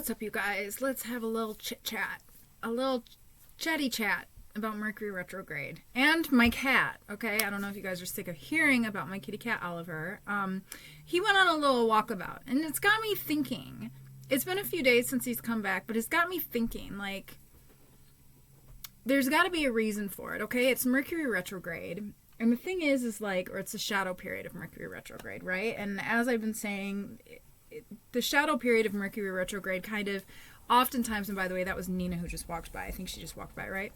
What's up, you guys? Let's have a little chit-chat. A little chatty chat about Mercury retrograde. And my cat, okay? I don't know if you guys are sick of hearing about my kitty cat, Oliver. He went on a little walkabout, and it's got me thinking. It's been a few days since he's come back, but it's got me thinking, like, there's got to be a reason for it, okay? It's Mercury retrograde. And the thing is like, or it's a shadow period of Mercury retrograde, right? And as I've been saying, the shadow period of Mercury retrograde kind of oftentimes, and by the way, that was Nina who just walked by. I think she just walked by, right?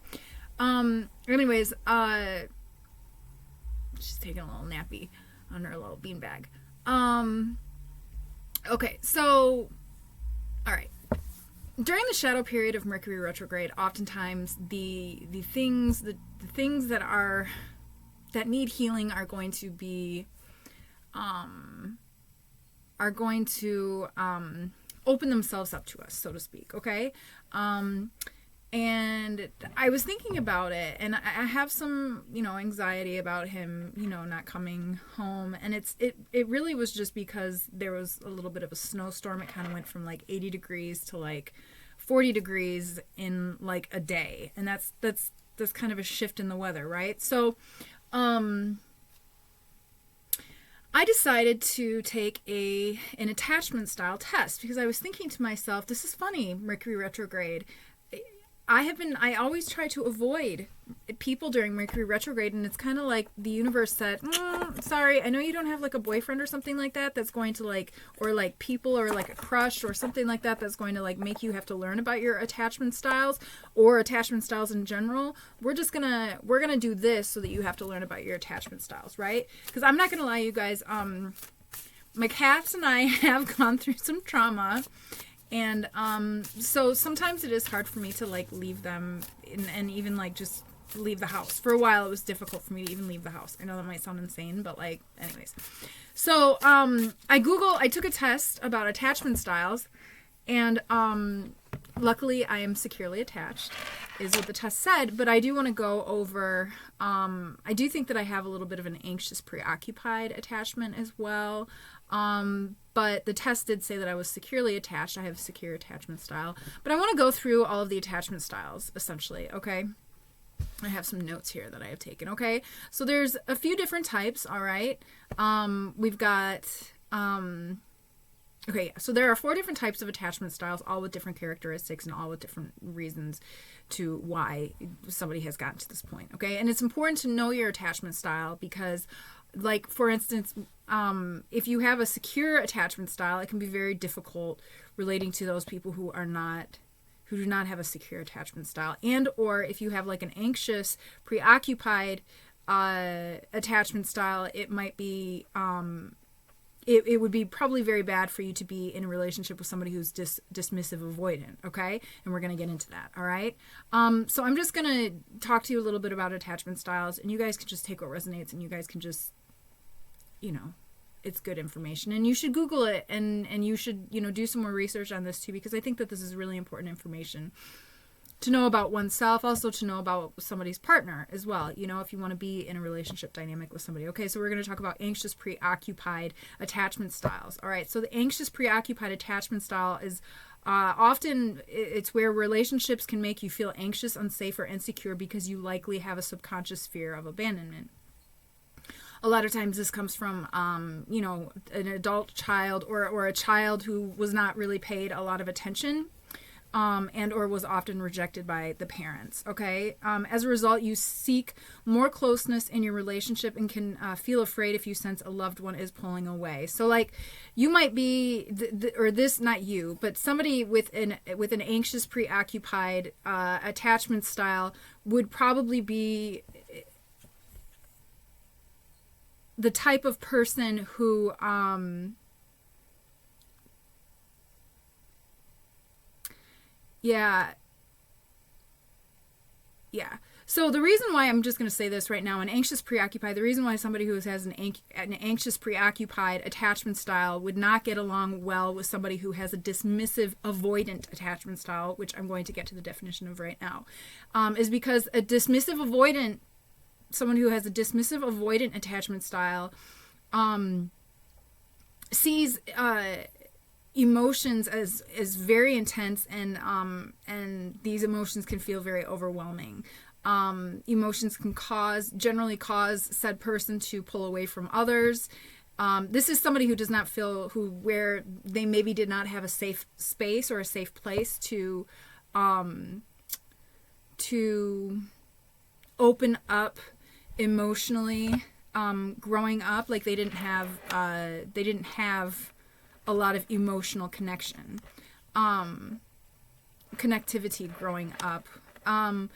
Anyways, she's taking a little nappy on her little beanbag. Okay, so, all right. During the shadow period of Mercury retrograde, oftentimes the things that need healing are going to be open themselves up to us, so to speak, okay? And I was thinking about it, and I have some, anxiety about him, not coming home, and it really was just because there was a little bit of a snowstorm. It kind of went from like 80 degrees to like 40 degrees in like a day, and that's kind of a shift in the weather, right? So, I decided to take an attachment style test because I was thinking to myself, this is funny, Mercury retrograde. I always try to avoid people during Mercury retrograde, and it's kind of like the universe said, sorry, I know you don't have like a boyfriend or something like that that's going to like, or like people or like a crush or something like that that's going to like make you have to learn about your attachment styles or attachment styles in general. We're gonna do this so that you have to learn about your attachment styles, right? Because I'm not gonna lie, you guys, my cats and I have gone through some trauma. And so sometimes it is hard for me to like leave them and even like just leave the house. For a while it was difficult for me to even leave the house. I know that might sound insane, but like anyways. So I took a test about attachment styles, and luckily I am securely attached is what the test said, but I do want to go over I do think that I have a little bit of an anxious preoccupied attachment as well. But the test did say that I was securely attached. I have a secure attachment style. But I want to go through all of the attachment styles, essentially, okay? I have some notes here that I have taken, okay? So there's a few different types, all right? We've got, okay, so there are 4 different types of attachment styles, all with different characteristics and all with different reasons to why somebody has gotten to this point, okay? And it's important to know your attachment style because, like, for instance, if you have a secure attachment style, it can be very difficult relating to those people who do not have a secure attachment style. And or if you have like an anxious, preoccupied attachment style, it might be it would be probably very bad for you to be in a relationship with somebody who's dismissive avoidant, okay? And we're going to get into that, all right? So I'm just going to talk to you a little bit about attachment styles, and you guys can just take what resonates, and you guys can just, it's good information. And you should Google it, and you should, do some more research on this too, because I think that this is really important information to know about oneself, also to know about somebody's partner as well, if you want to be in a relationship dynamic with somebody. Okay, so we're going to talk about anxious preoccupied attachment styles. All right, so the anxious preoccupied attachment style is often it's where relationships can make you feel anxious, unsafe, or insecure because you likely have a subconscious fear of abandonment. A lot of times this comes from, an adult child or a child who was not really paid a lot of attention and or was often rejected by the parents, okay? As a result, you seek more closeness in your relationship and can feel afraid if you sense a loved one is pulling away. So, like, you might be, not you, but somebody with an anxious, preoccupied attachment style would probably be the type of person who yeah. So the reason why, I'm just going to say this right now, an anxious preoccupied, the reason why somebody who has an anxious preoccupied attachment style would not get along well with somebody who has a dismissive avoidant attachment style, which I'm going to get to the definition of right now, is because someone who has a dismissive avoidant attachment style sees emotions as very intense, and these emotions can feel very overwhelming. Emotions can generally cause said person to pull away from others. This is somebody who does not feel, where they maybe did not have a safe space or a safe place to open up emotionally, growing up. Like they didn't have a lot of emotional connectivity growing up. But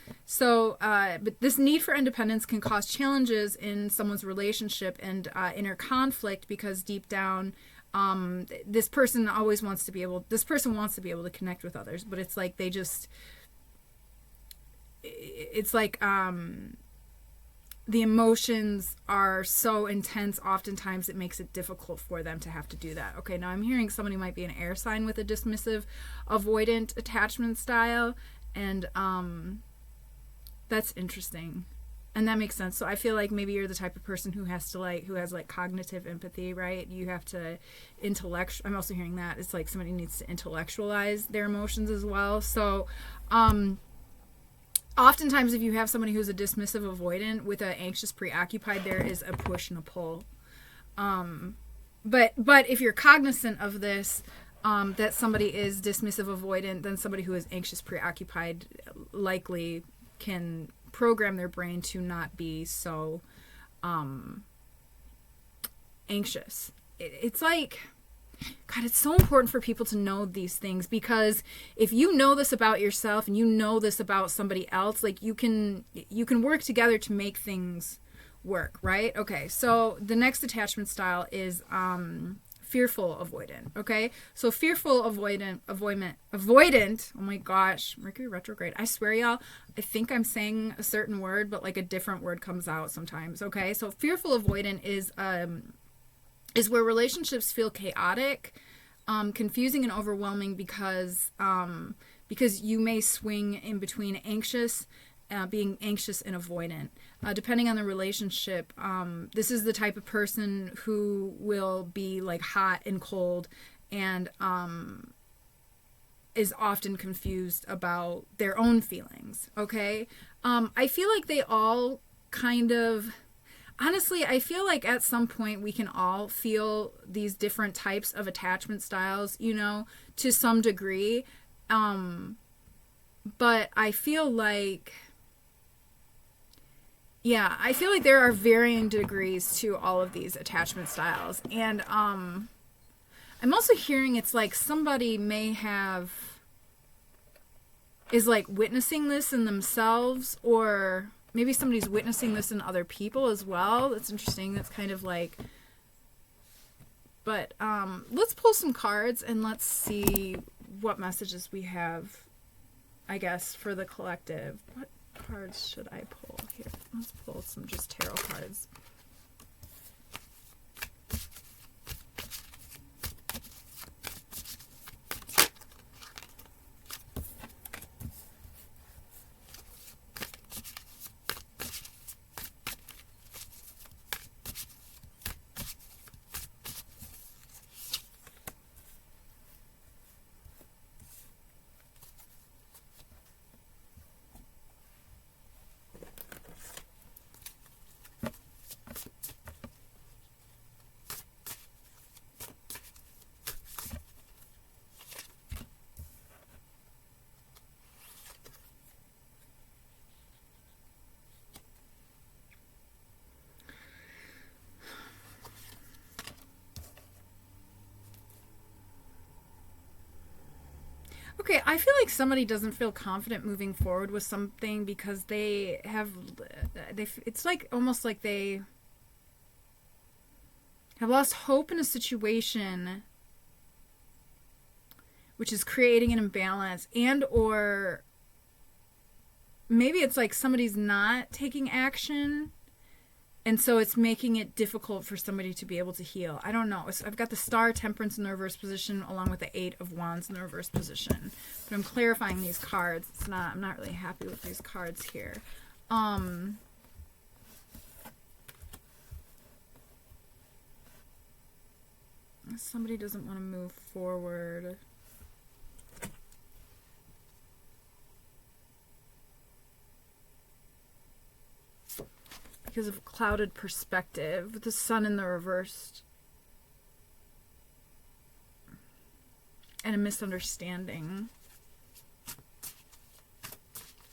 this need for independence can cause challenges in someone's relationship and inner conflict, because deep down, this person wants to be able to connect with others, but it's like the emotions are so intense, oftentimes it makes it difficult for them to have to do that. Okay, now I'm hearing somebody might be an air sign with a dismissive, avoidant attachment style, and that's interesting. And that makes sense. So I feel like maybe you're the type of person who has cognitive empathy, right? You have to I'm also hearing that. It's like somebody needs to intellectualize their emotions as well. So, oftentimes, if you have somebody who's a dismissive avoidant with an anxious preoccupied, there is a push and a pull. But if you're cognizant of this, that somebody is dismissive avoidant, then somebody who is anxious preoccupied likely can program their brain to not be so anxious. It's like, God, it's so important for people to know these things, because if you know this about yourself and you know this about somebody else, like you can work together to make things work, right? Okay, so the next attachment style is fearful avoidant. Okay, so fearful avoidant. Oh my gosh, Mercury retrograde. I swear, y'all, I think I'm saying a certain word, but like a different word comes out sometimes. Okay, so fearful avoidant is where relationships feel chaotic, confusing, and overwhelming, because you may swing in between being anxious and avoidant, depending on the relationship. This is the type of person who will be like hot and cold, and is often confused about their own feelings. Okay, I feel like they all kind of. Honestly, I feel like at some point we can all feel these different types of attachment styles, to some degree. But I feel like, there are varying degrees to all of these attachment styles. And I'm also hearing it's like somebody is like witnessing this in themselves, or maybe somebody's witnessing this in other people as well. That's interesting. That's kind of like... But let's pull some cards and let's see what messages we have, I guess, for the collective. What cards should I pull here? Let's pull some just tarot cards. Okay, I feel like somebody doesn't feel confident moving forward with something because it's like almost like they have lost hope in a situation, which is creating an imbalance, and or maybe it's like somebody's not taking action, and so it's making it difficult for somebody to be able to heal. I don't know. I've got the Star, Temperance in the reverse position, along with the Eight of Wands in the reverse position. But I'm clarifying these cards. I'm not really happy with these cards here. Somebody doesn't want to move forward. Because of clouded perspective, with the sun in the reversed. And a misunderstanding.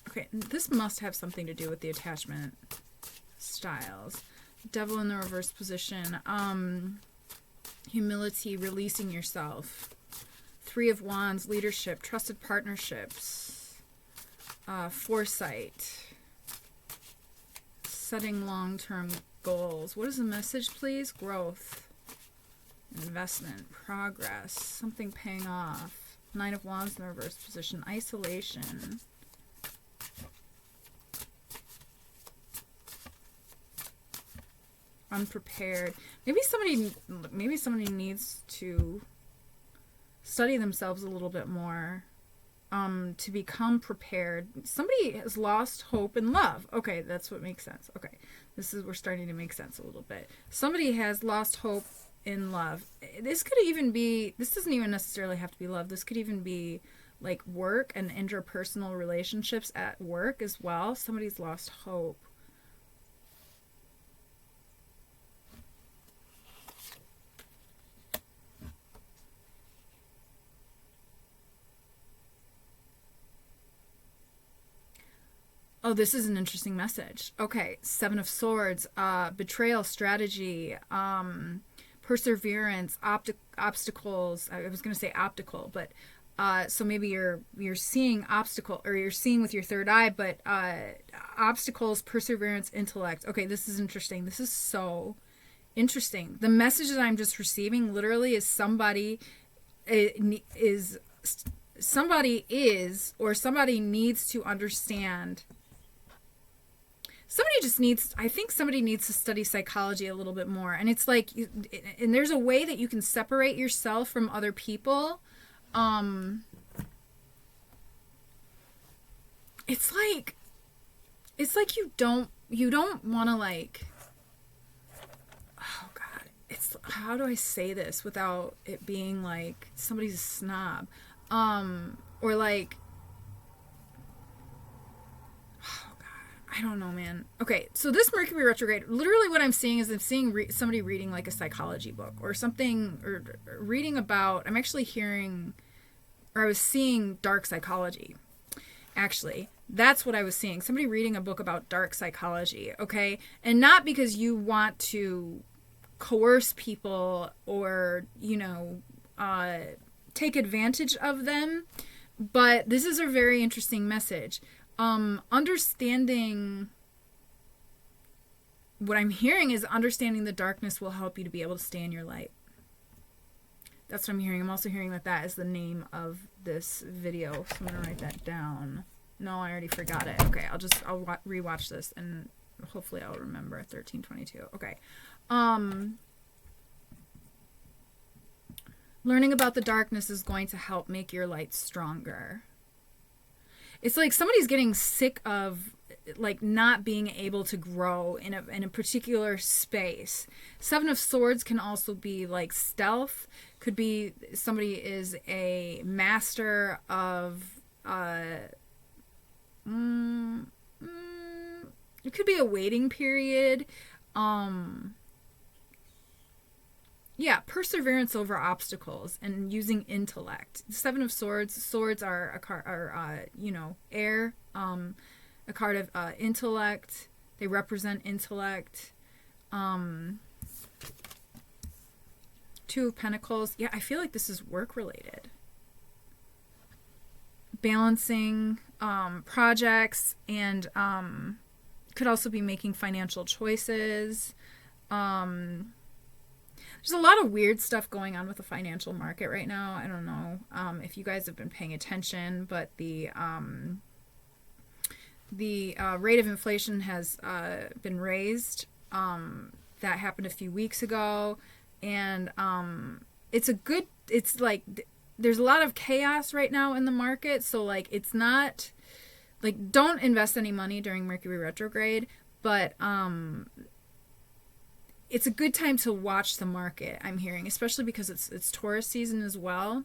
Okay, this must have something to do with the attachment styles. Devil in the reverse position. Humility, releasing yourself. 3 of Wands, leadership, trusted partnerships. Foresight. Setting long-term goals. What is the message, please? Growth. Investment. Progress. Something paying off. 9 of Wands in the reverse position. Isolation. Unprepared. Maybe somebody needs to study themselves a little bit more to become prepared. Somebody has lost hope in love. Okay, that's what makes sense. Okay, we're starting to make sense a little bit. Somebody has lost hope in love. This doesn't even necessarily have to be love. This could even be like work and interpersonal relationships at work as well. Somebody's lost hope. Oh, this is an interesting message. Okay, 7 of Swords, betrayal, strategy, perseverance, obstacles. I was going to say optical, but so maybe you're seeing obstacle, or you're seeing with your third eye, but obstacles, perseverance, intellect. Okay, this is interesting. This is so interesting. The message that I'm just receiving literally is somebody needs to understand. I think somebody needs to study psychology a little bit more. And it's like, and there's a way that you can separate yourself from other people. It's like you don't want to like, oh God, how do I say this without it being like somebody's a snob? Or like, I don't know, man. Okay, so this Mercury retrograde, literally what I'm seeing is I'm seeing somebody reading like a psychology book or something, or reading about, I was seeing dark psychology. Actually, that's what I was seeing. Somebody reading a book about dark psychology, okay? And not because you want to coerce people or, take advantage of them, but this is a very interesting message. Understanding, what I'm hearing is understanding the darkness will help you to be able to stay in your light. That's what I'm hearing. I'm also hearing that is the name of this video, so I'm going to write that down. No, I already forgot it. Okay, I'll rewatch this and hopefully I'll remember. 1322. Okay. Learning about the darkness is going to help make your light stronger. It's like somebody's getting sick of like not being able to grow in a particular space. 7 of Swords can also be like stealth. Could be somebody is a master of it could be a waiting period. Yeah, perseverance over obstacles and using intellect. 7 of Swords. Swords are air. A card of intellect. They represent intellect. 2 of Pentacles. Yeah, I feel like this is work related. Balancing projects and could also be making financial choices. There's a lot of weird stuff going on with the financial market right now. I don't know if you guys have been paying attention, but the rate of inflation has been raised. That happened a few weeks ago, and it's like there's a lot of chaos right now in the market. So like it's not like, don't invest any money during Mercury retrograde, but it's a good time to watch the market, I'm hearing, especially because it's Taurus season as well.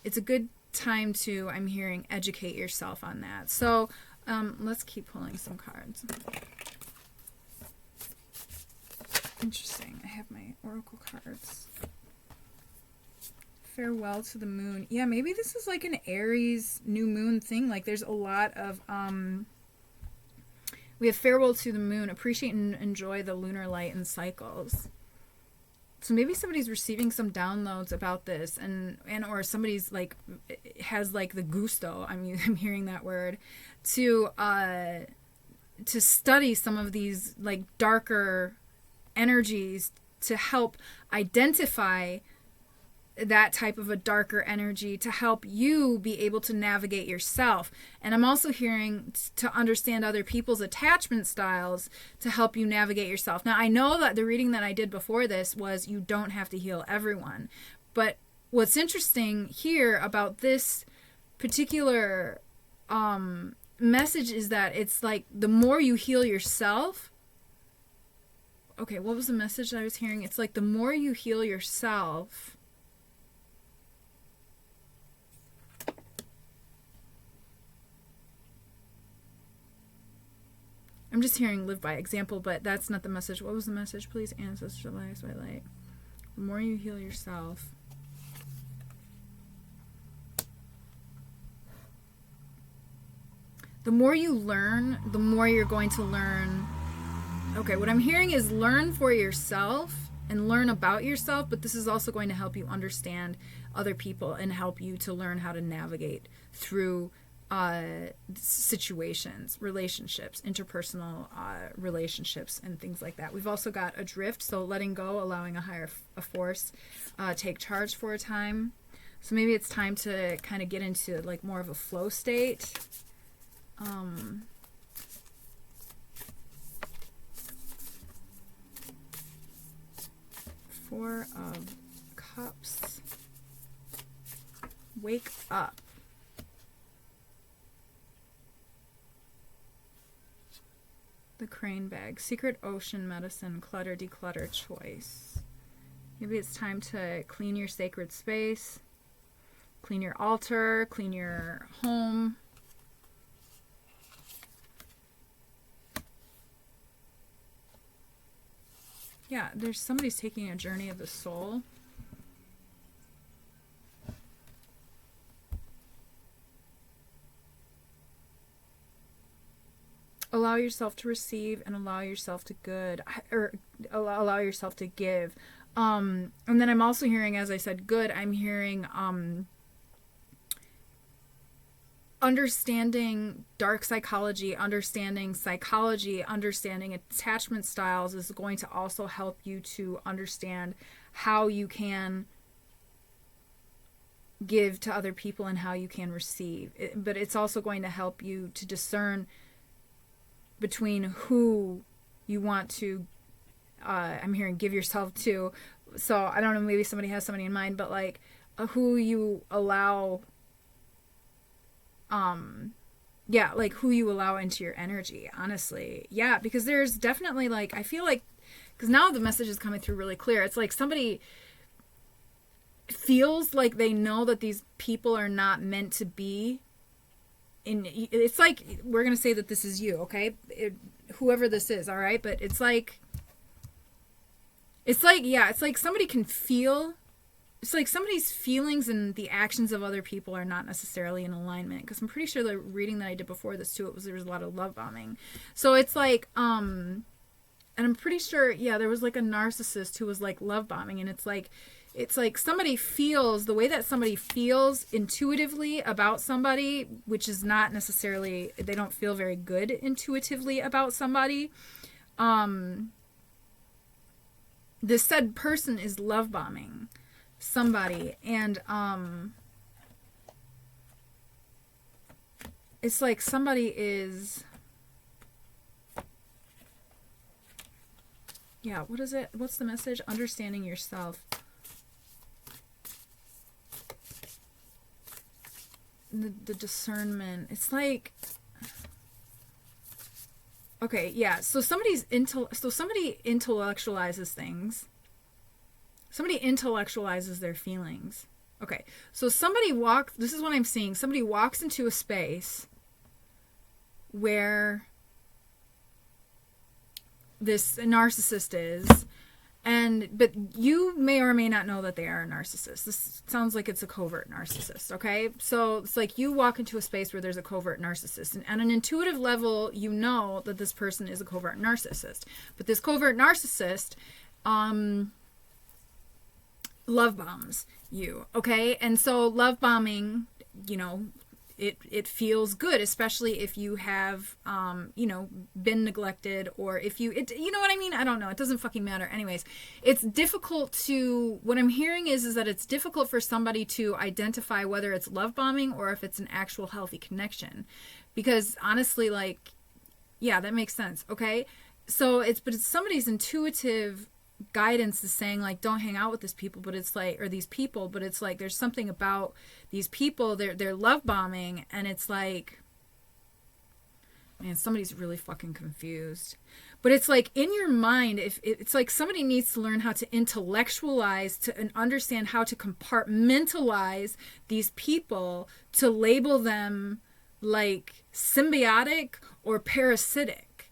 It's a good time to, I'm hearing, educate yourself on that. So let's keep pulling some cards. Interesting. I have my oracle cards. Farewell to the moon. Yeah, maybe this is like an Aries new moon thing. Like there's a lot of we have farewell to the moon, appreciate and enjoy the lunar light and cycles. So maybe somebody's receiving some downloads about this, and or somebody's like has like the gusto, I'm hearing that word, to study some of these like darker energies to help identify that type of a darker energy, to help you be able to navigate yourself. And I'm also hearing to understand other people's attachment styles to help you navigate yourself. Now, I know that the reading that I did before this was you don't have to heal everyone. But what's interesting here about this particular message is that it's like the more you heal yourself. Okay, what was the message that I was hearing? It's like the more you heal yourself, I'm just hearing live by example, but that's not the message. What was the message, please? Ancestor lives by light. The more you heal yourself. The more you learn, the more you're going to learn. Okay, what I'm hearing is learn for yourself and learn about yourself, but this is also going to help you understand other people and help you to learn how to navigate through situations, relationships, interpersonal relationships, and things like that. We've also got adrift, so letting go, allowing a force take charge for a time. So maybe it's time to kind of get into like more of a flow state. Four of Cups. Wake up. The Crane Bag. Secret Ocean Medicine. Clutter, declutter, choice. Maybe it's time to clean your sacred space. Clean your altar. Clean your home. Yeah, there's somebody's taking a journey of the soul. Allow yourself to receive and allow yourself to allow yourself to give. And then I'm also hearing, as I said, good, I'm hearing understanding dark psychology, understanding attachment styles is going to also help you to understand how you can give to other people and how you can receive. But it's also going to help you to discern between who you want to, I'm hearing give yourself to. So I don't know, maybe somebody has somebody in mind, but like who you allow, like who you allow into your energy, honestly. Yeah, because there's definitely like, I feel like, because now the message is coming through really clear. It's like somebody feels like they know that these people are not meant to be in, it's like, we're going to say that this is you, okay? Whoever this is, all right? But it's like somebody can feel, it's like somebody's feelings and the actions of other people are not necessarily in alignment. Because I'm pretty sure the reading that I did before this too, there was a lot of love bombing. So it's like, and I'm pretty sure, yeah, there was like a narcissist who was like love bombing, and it's like somebody feels the way that somebody feels intuitively about somebody, which is not necessarily, they don't feel very good intuitively about somebody. This said person is love bombing somebody, and it's like somebody is, yeah, what is it? What's the message? Understanding yourself. The discernment. It's like, Okay, yeah. So somebody intellectualizes things. Somebody intellectualizes their feelings. Okay. So this is what I'm seeing. Somebody walks into a space where this narcissist is, but you may or may not know that they are a narcissist. This sounds like it's a covert narcissist, okay? So it's like you walk into a space where there's a covert narcissist, and at an intuitive level, you know that this person is a covert narcissist. But this covert narcissist love bombs you, okay? And so love bombing, you know, it feels good, especially if you have, you know, been neglected, or if you know what I mean? I don't know. It doesn't fucking matter. Anyways, it's difficult what I'm hearing is that it's difficult for somebody to identify whether it's love bombing or if it's an actual healthy connection. Because honestly, like, yeah, that makes sense. Okay. So it's somebody's intuitive guidance is saying, like, don't hang out with these people, but it's like, or these people, but it's like there's something about these people, they're love bombing, and it's like, man, somebody's really fucking confused. But it's like in your mind, if it's like somebody needs to learn how to intellectualize and understand how to compartmentalize these people, to label them like symbiotic or parasitic.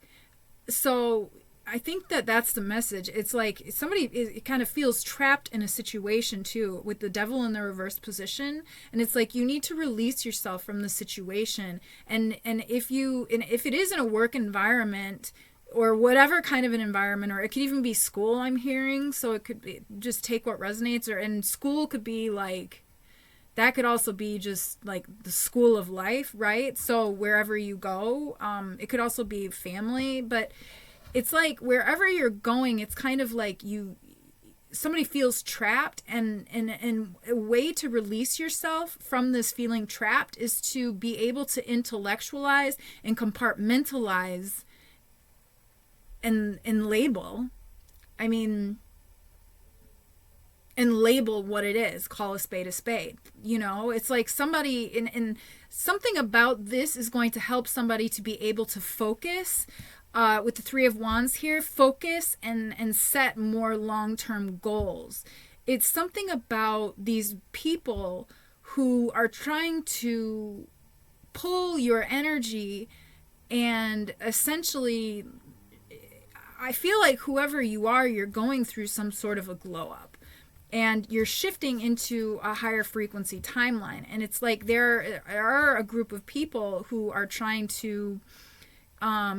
So I think that's the message. It's like somebody it kind of feels trapped in a situation too, with the devil in the reverse position, and it's like you need to release yourself from the situation. And if it is in a work environment or whatever kind of an environment, or it could even be school, I'm hearing, so it could be just take what resonates, and school could be like, that could also be just like the school of life, right? So wherever you go, it could also be family, but it's like wherever you're going, it's kind of like somebody feels trapped, and a way to release yourself from this feeling trapped is to be able to intellectualize and compartmentalize and label. I mean, and label what it is. Call a spade a spade. You know, it's like somebody and something about this is going to help somebody to be able to focus. With the Three of Wands here, focus and set more long-term goals. It's something about these people who are trying to pull your energy, and essentially, I feel like whoever you are, you're going through some sort of a glow up, and you're shifting into a higher frequency timeline. And it's like there are a group of people who are trying to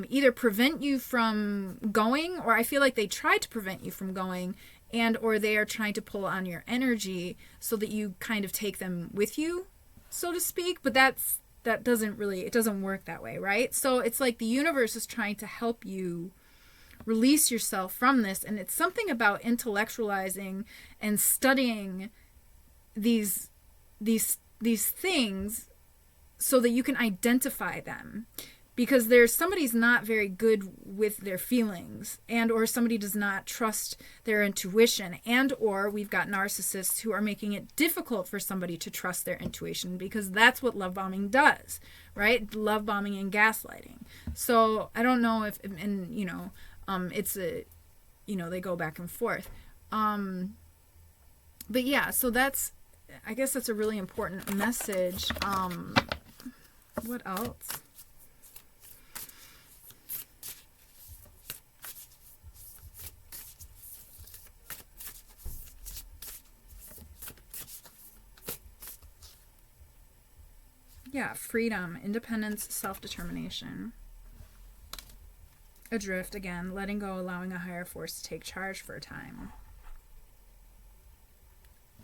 either prevent you from going, or I feel like they tried to prevent you from going, and or they are trying to pull on your energy so that you kind of take them with you, so to speak. But that doesn't work that way, right? So it's like the universe is trying to help you release yourself from this, and it's something about intellectualizing and studying these things so that you can identify them. Because somebody's not very good with their feelings, and or somebody does not trust their intuition, and or we've got narcissists who are making it difficult for somebody to trust their intuition, because that's what love bombing does, right? Love bombing and gaslighting. So I don't know if, and you know, it's a, you know, they go back and forth. But yeah, so I guess that's a really important message. What else? Yeah, freedom, independence, self-determination. Adrift, again, letting go, allowing a higher force to take charge for a time.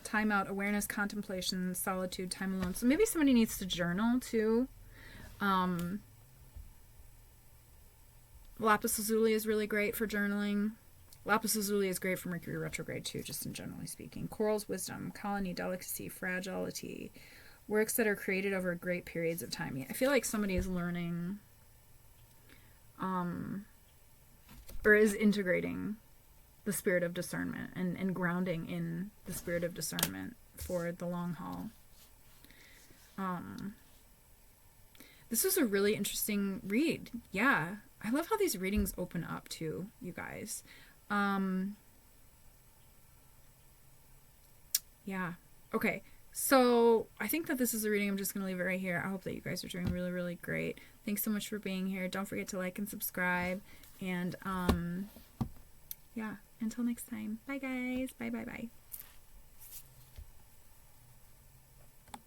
Time out, awareness, contemplation, solitude, time alone. So maybe somebody needs to journal too. Lapis lazuli is really great for journaling. Lapis lazuli is great for Mercury retrograde too, just in generally speaking. Coral's wisdom, colony, delicacy, fragility. Works that are created over great periods of time. I feel like somebody is learning, or is integrating the spirit of discernment and grounding in the spirit of discernment for the long haul. This was a really interesting read. Yeah. I love how these readings open up too, you guys. Yeah. Okay. So I think that this is a reading. I'm just going to leave it right here. I hope that you guys are doing really, really great. Thanks so much for being here. Don't forget to like and subscribe. And yeah, until next time. Bye, guys. Bye, bye, bye.